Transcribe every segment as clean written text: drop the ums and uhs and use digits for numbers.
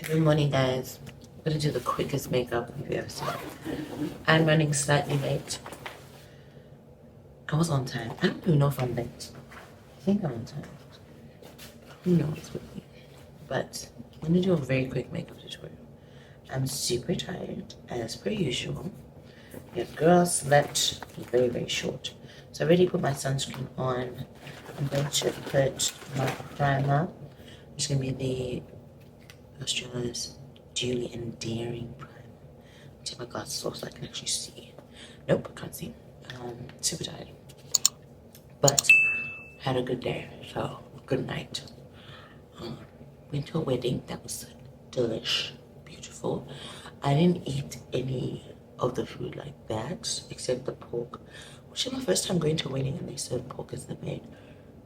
Good morning, guys. I'm gonna do the quickest makeup you've ever seen. I'm running slightly late. I was on time. I don't even know if I'm late. I think I'm on time. Who knows with me? But I'm gonna do a very quick makeup tutorial. I'm super tired, as per usual. Your girl slept very, very short. So I already put my sunscreen on. I'm going to put my primer. It's gonna be the Australia's Duly Endearing Primer. Take my glasses off so I can actually see. Nope, can't see. Super tired. But had a good day, so good night. Went to a wedding that was delish, beautiful. I didn't eat any of the food like that except the pork, which is my first time going to a wedding and they serve pork as the main.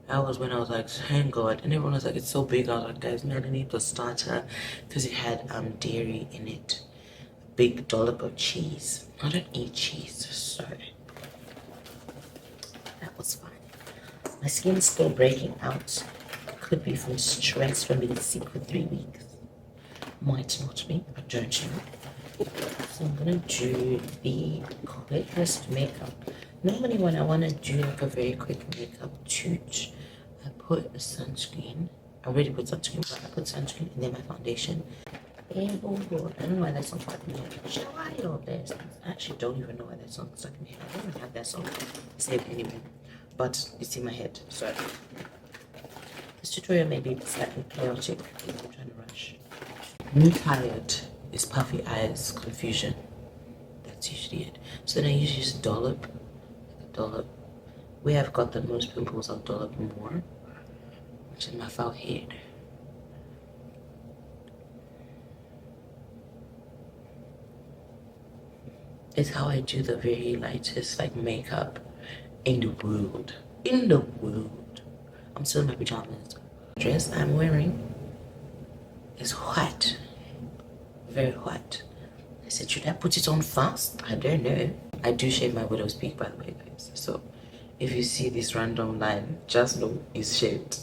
That was when I was like, thank God. And everyone was like, it's so big. I was like, guys, man, I need the starter because it had dairy in it. A big dollop of cheese. I don't eat cheese, so that was fine. My skin's still breaking out. Could be from stress from being sick for 3 weeks. Might not be, I don't know. So I'm gonna do the quickest makeup. Normally when I want to do like a very quick makeup toot, I put a sunscreen. I already put sunscreen, but I put sunscreen and then my foundation. And oh Lord, I don't know why that song's stuck in my head. Why all this? I actually don't even know why that song's stuck in my head. I don't even have that song saved anyway, but it's in my head. So this tutorial may be slightly chaotic because I'm trying to rush. New tired is puffy eyes, confusion. That's usually it. So then I usually just dollop, like a dollop. Where I've got the most pimples, I'll dollop more, which is my forehead. It's how I do the very lightest like makeup in the world. In the world. I'm still in my pajamas. The dress I'm wearing is white. Very white. I said, should I put it on fast? I don't know. I do shave my widow's peak, by the way, guys. So if you see this random line, just know it's shaved.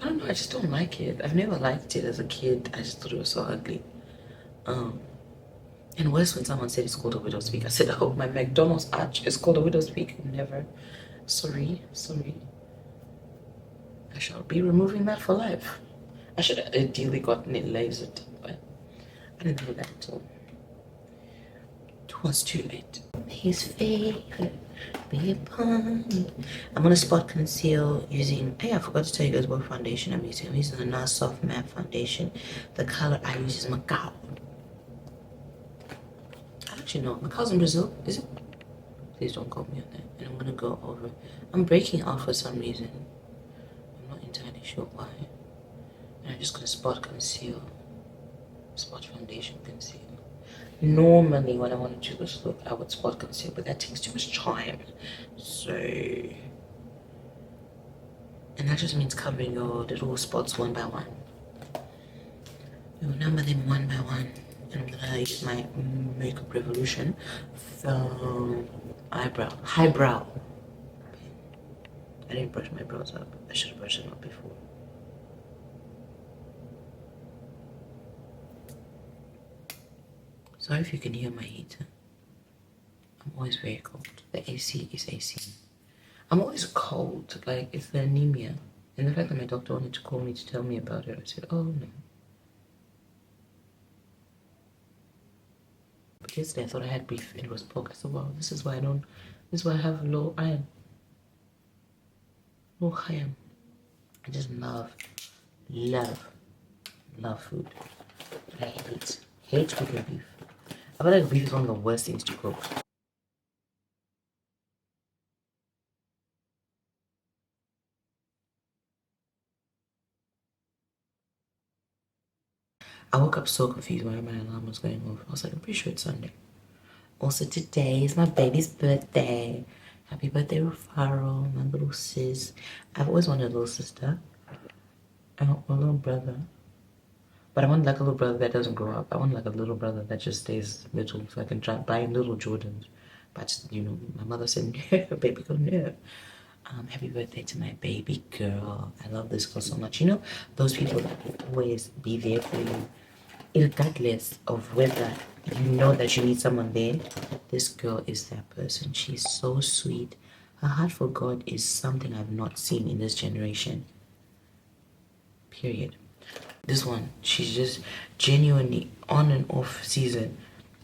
I don't know, I just don't like it. I've never liked it as a kid. I just thought it was so ugly. And worse when someone said it's called a widow's peak. I said, oh, my McDonald's arch is called a widow's peak. Never. Sorry. I shall be removing that for life. I should have ideally gotten it lasered, but I didn't know that until it was too late. His favorite be upon me. I'm gonna spot conceal using, hey, I forgot to tell you guys what foundation I'm using. I'm using the NARS Soft Matte Foundation. The color I use is Macau. I actually know, Macau's in Brazil, is it? Please don't quote me on that. And I'm gonna go over. I'm breaking off for some reason. I'm not entirely sure why. And I'm just gonna spot conceal. Spot foundation conceal. Normally when I want to do this look, I would spot conceal, but that takes too much time. So, and that just means covering your little spots one by one. You number them one by one. And I'm gonna use my Makeup Revolution from highbrow. I didn't brush my brows up. I should have brushed them up before. Sorry if you can hear my heater. I'm always very cold. The AC is AC. I'm always cold. Like, it's the anemia. And the fact that my doctor wanted to call me to tell me about it, I said, oh no. But yesterday I thought I had beef and it was pork. I said, wow, this is why I have low iron. Low iron. I just love food. But I hate cooking beef. I feel like beef is one of the worst things to cook. I woke up so confused when my alarm was going off. I was like, I'm pretty sure it's Sunday. Also, today is my baby's birthday. Happy birthday, Rufaro, my little sis. I've always wanted a little sister. I want a little brother. But I want like a little brother that doesn't grow up. I want like a little brother that just stays little so I can try buy him little Jordans. But, you know, my mother said, no, baby girl, no. Happy birthday to my baby girl. I love this girl so much. You know, those people that will always be there for you regardless of whether you know that you need someone there, this girl is that person. She's so sweet. Her heart for God is something I've not seen in this generation. Period. This one, she's just genuinely on and off season.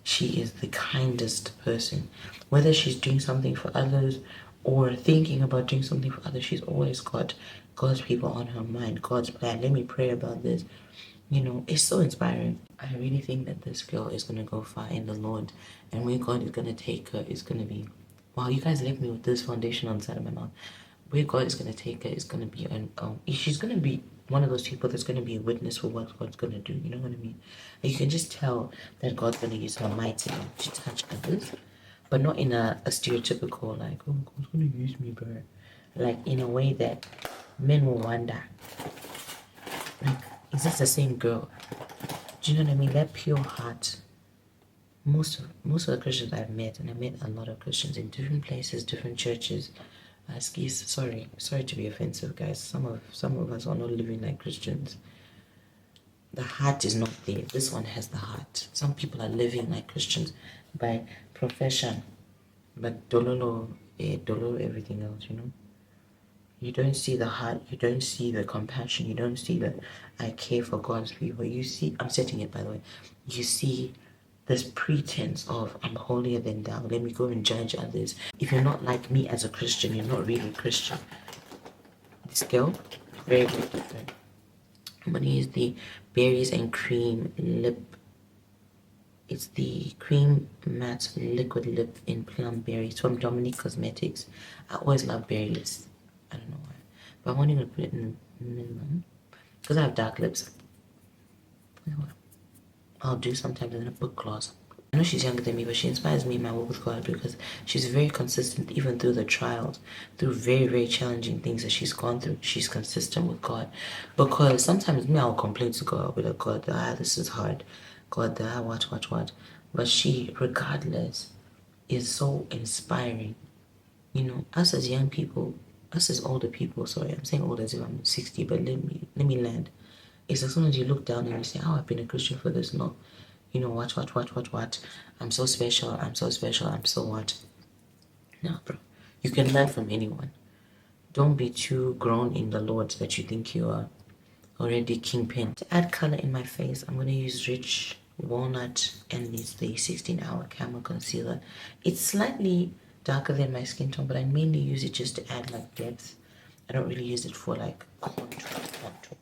She is the kindest person. Whether she's doing something for others or thinking about doing something for others, she's always got God's people on her mind, God's plan. Let me pray about this. You know, it's so inspiring. I really think that this girl is going to go far in the Lord. And where God is going to take her is going to be, wow, you guys left me with this foundation on the side of my mouth. Where God is going to take her is going to be, she's going to be one of those people that's going to be a witness for what God's going to do. You know what I mean? And you can just tell that God's going to use her mightily to touch others, but not in a stereotypical, like, oh, God's going to use me, bro. Like, in a way that men will wonder, like, is this the same girl? Do you know what I mean? That pure heart. Most of the Christians I've met, and I met a lot of Christians in different places, different churches. Sorry to be offensive, guys. Some of us are not living like Christians. The heart is not there. This one has the heart. Some people are living like Christians by profession, but dololo everything else, you know. You don't see the heart, you don't see the compassion, you don't see the I care for God's people. You see, I'm setting it by the way, you see this pretense of I'm holier than thou, let me go and judge others. If you're not like me as a Christian, you're not really a Christian. This girl, very, very different. I'm gonna use the berries and cream lip. It's the cream matte liquid lip in plum berries from Dominique Cosmetics. I always love berries. I don't know why, but I'm only gonna put it in the minimum because I have dark lips. I'll do sometimes in a book class. I know she's younger than me, but she inspires me in my walk with God because she's very consistent even through the trials, through very, very challenging things that she's gone through. She's consistent with God. Because sometimes me, I'll complain to God. I'll be like, God, this is hard. God, what. But she, regardless, is so inspiring. You know, us as young people, us as older people, sorry, I'm saying older as if I'm 60, but let me land. It's as soon as you look down and you say, oh, I've been a Christian for this long. You know, what. I'm so special, I'm so what. No, bro. You can learn from anyone. Don't be too grown in the Lord that you think you are already kingpin. To add color in my face, I'm going to use Rich Walnut, and it's the 16-hour Camel Concealer. It's slightly darker than my skin tone, but I mainly use it just to add like depth. I don't really use it for like contour.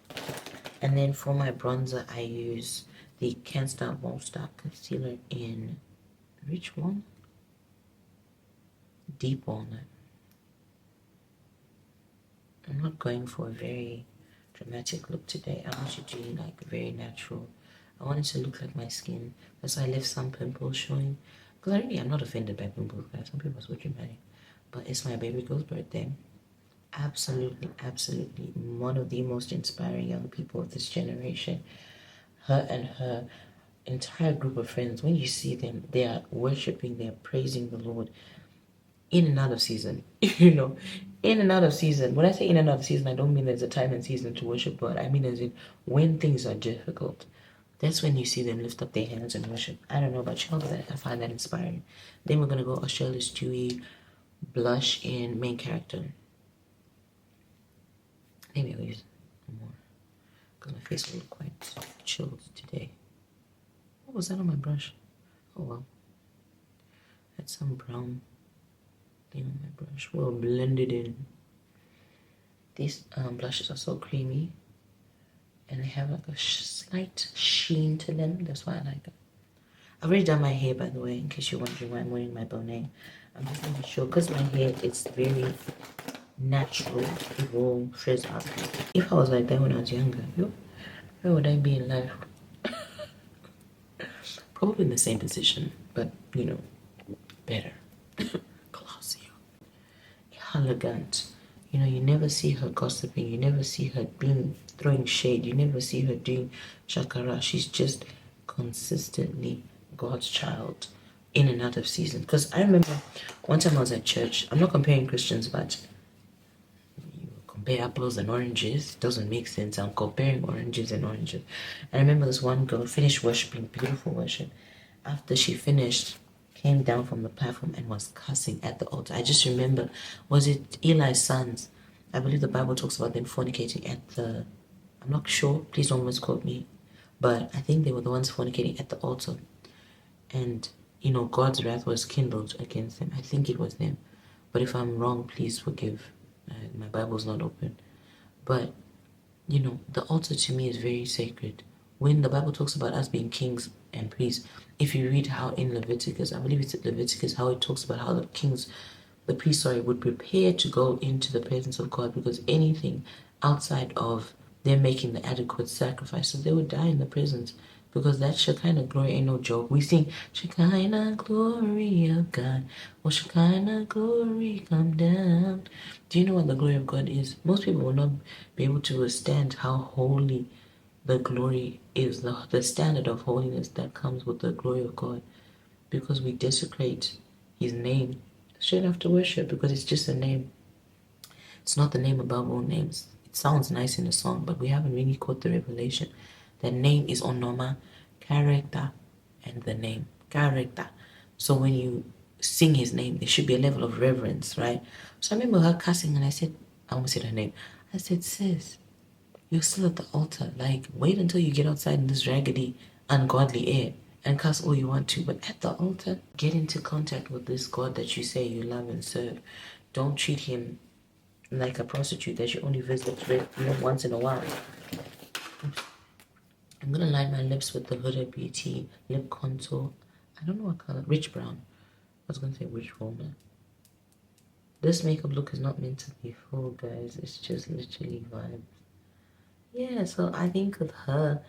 And then for my bronzer, I use the Can't Stop Won't Stop Concealer in Rich Walnut? Deep Walnut. I'm not going for a very dramatic look today. I want you to do like very natural. I want it to look like my skin. That's why I left some pimples showing. Because I'm not offended by pimples, guys. Some people are so dramatic. But it's my baby girl's birthday. Absolutely one of the most inspiring young people of this generation. Her and her entire group of friends, when you see them, they are worshiping, they're praising the Lord in and out of season. You know, in and out of season. When I say in and out of season, I don't mean there's a time and season to worship God. I mean as in when things are difficult. That's when you see them lift up their hands and worship. I don't know about y'all, but I find that inspiring. Then we're going to go Australia's Dewy blush in main character. Maybe I'll use more because my face will look quite chilled today. What was that on my brush? Oh well. Had some brown thing on my brush. Well, blended in. These blushes are so creamy. And they have like a slight sheen to them. That's why I like them. I've already done my hair, by the way, in case you're wondering why I'm wearing my bonnet. I'm just making sure, because my hair is very natural. It will frizz up. If I was like that when I was younger, where would I be in life? Probably in the same position, but, you know, better. Classier. Elegant. You know, you never see her gossiping. You never see her throwing shade. You never see her doing shakara. She's just consistently God's child in and out of season. Because I remember one time I was at church. I'm not comparing Christians, but you were compare apples and oranges. It doesn't make sense. I'm comparing oranges and oranges. I remember this one girl finished worshiping, beautiful worship. After she finished, came down from the platform and was cussing at the altar. I just remember, was it Eli's sons? I believe the Bible talks about them fornicating at the, I'm not sure, please don't misquote me, but I think they were the ones fornicating at the altar. And, you know, God's wrath was kindled against them. I think it was them. But if I'm wrong, please forgive. My Bible's not open. But, you know, the altar to me is very sacred. When the Bible talks about us being kings and priests, if you read how in Leviticus, I believe it's Leviticus, how it talks about how the priests, would prepare to go into the presence of God, because anything outside of them making the adequate sacrifices, they would die in the presence, because that Shekinah glory ain't no joke. We sing Shekinah glory of God, oh Shekinah glory come down. Do you know what the glory of God is? Most people will not be able to withstand how holy the glory is, the standard of holiness that comes with the glory of God, because we desecrate his name straight after worship, because it's just a name. It's not the name above all names. It sounds nice in a song, but we haven't really caught the revelation. The name is onoma, character, and the name, character. So when you sing his name, there should be a level of reverence, right? So I remember her cussing, and I almost said her name. I said, sis, you're still at the altar. Like, wait until you get outside in this raggedy, ungodly air and cuss all you want to. But at the altar, get into contact with this God that you say you love and serve. Don't treat him like a prostitute that you only visit once in a while. I'm going to line my lips with the Huda Beauty lip contour. I don't know what color. Rich brown. I was going to say rich brown. This makeup look is not meant to be full, guys. It's just literally vibes. Yeah, so I think with her,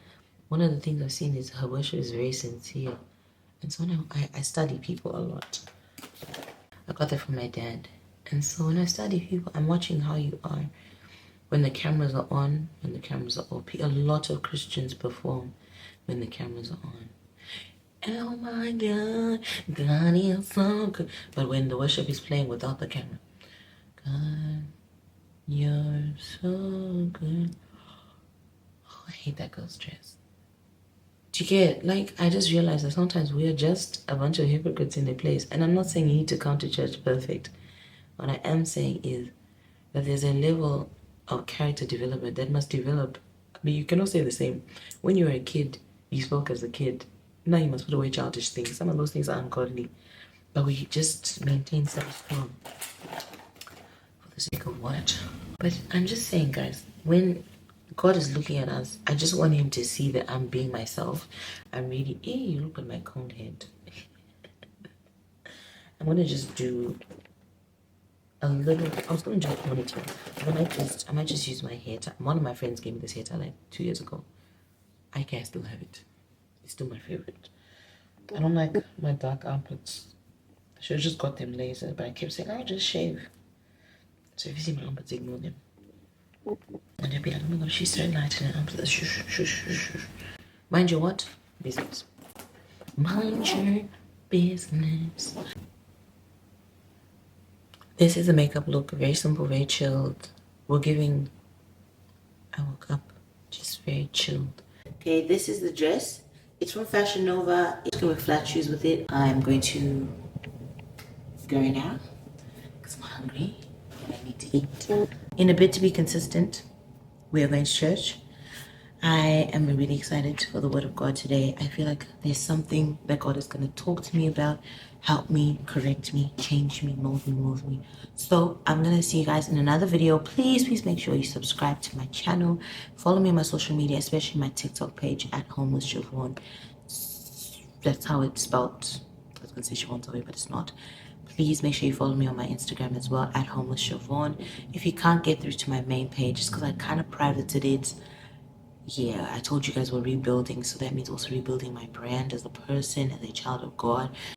one of the things I've seen is her worship is very sincere. And so now I study people a lot. I got that from my dad. And so when I study people, I'm watching how you are. When the cameras are on, when the cameras are off. A lot of Christians perform when the cameras are on. Oh my God, God is so good. But when the worship is playing without the camera, God, you're so good. Oh, I hate that girl's dress. Do you get, like, I just realized that sometimes we are just a bunch of hypocrites in a place. And I'm not saying you need to come to church perfect. What I am saying is that there's a level of character development that must develop. I mean, you cannot say the same. When you were a kid, you spoke as a kid. Now you must put away childish things. Some of those things are ungodly. But we just maintain self-form for the sake of what? But I'm just saying, guys, when God is looking at us, I just want him to see that I'm being myself. I'm really, hey, look at my coned head. I'm going to just do a little, I was going to do a ponytail. I might just use my hair tie. One of my friends gave me this hair tie like 2 years ago. I can still have it. It's still my favorite. I don't like my dark armpits. I should have just got them laser, but I kept saying, I'll just shave. So if you see my armpits, ignore them. And they'll be like, oh my God, she's so light in her armpits. Shush, shush, shush, shush. Mind your what? Business. Mind your business. This is a makeup look. Very simple, very chilled. I woke up just very chilled. Okay, this is the dress. It's from Fashion Nova. It's going with flat shoes with it. I'm going to go now because I'm hungry and I need to eat. In a bit, to be consistent, we are going to church. I am really excited for the word of God today. I feel like there's something that God is going to talk to me about, help me, correct me, change me, mold me, move me. So I'm going to see you guys in another video. Please make sure you subscribe to my channel. Follow me on my social media, especially my TikTok page at Homeless Siobhan. That's how it's spelled. I was going to say Siobhan's away, but it's not. Please make sure you follow me on my Instagram as well at Homeless Siobhan. If you can't get through to my main page, it's because I kind of privated it. Yeah, I told you guys we're rebuilding, so that means also rebuilding my brand as a person, as a child of God.